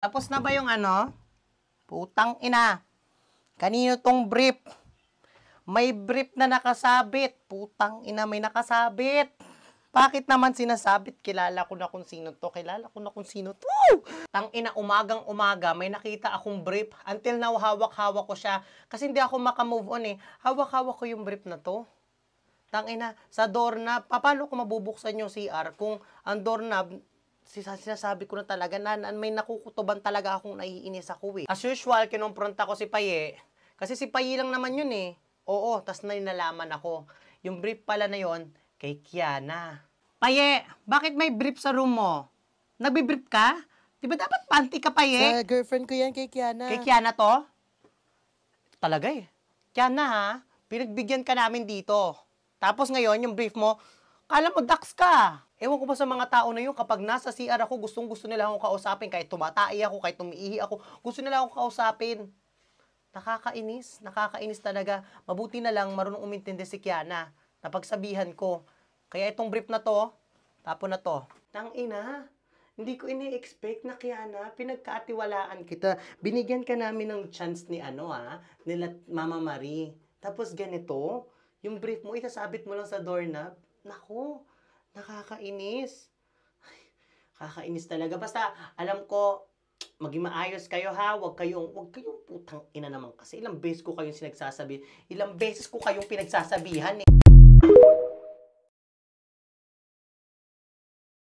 Tapos na ba yung ano? Putang ina. Kanino tong brief? May brief na nakasabit. Putang ina, may nakasabit. Bakit naman sinasabit? Kilala ko na kung sino to. Kilala ko na kung sino to. Tang ina, umagang umaga, may nakita akong brief. Until now, hawak-hawak ko siya. Kasi hindi ako makamove on eh. Hawak-hawak ko yung brief na to. Tang ina, sa doorknob, paano ko mabubuksan yung CR kung ang doorknob, sinasabi ko na talaga na may nakukutuban talaga akong naiinis ako eh. As usual, kinumpronta ko si Paye. Kasi si Paye lang naman yun eh. Oo, tas na nalaman ako. Yung brief pala na yon kay Kiana. Paye, bakit may brief sa room mo? Nagbi-brief ka? Di ba dapat panty ka, Paye? Sa girlfriend ko yan kay Kiana. Kay Kiana to? Talaga eh. Kiana ha, pinagbigyan ka namin dito. Tapos ngayon, yung brief mo, kala mo dax ka. Ewan ko ba sa mga tao na yun, kapag nasa CR ako, gustong-gusto nila akong kausapin. Kahit tumatai ako, kahit tumiihi ako, gusto nila akong kausapin. Nakakainis talaga. Mabuti na lang marunong umintindi si Kiana. Napagsabihan ko. Kaya itong brief na to, tapon na to. Tangina, hindi ko ini-expect na Kiana, pinagkatiwalaan kita. Binigyan ka namin ng chance ni nila Mama Marie. Tapos ganito, yung brief mo, itasabit mo lang sa doorknob. Naku, nakakainis. Ay, kakainis talaga. Basta, alam ko, maging maayos kayo ha. Huwag kayong putang ina naman kasi. Ilang beses ko kayong pinagsasabihan eh.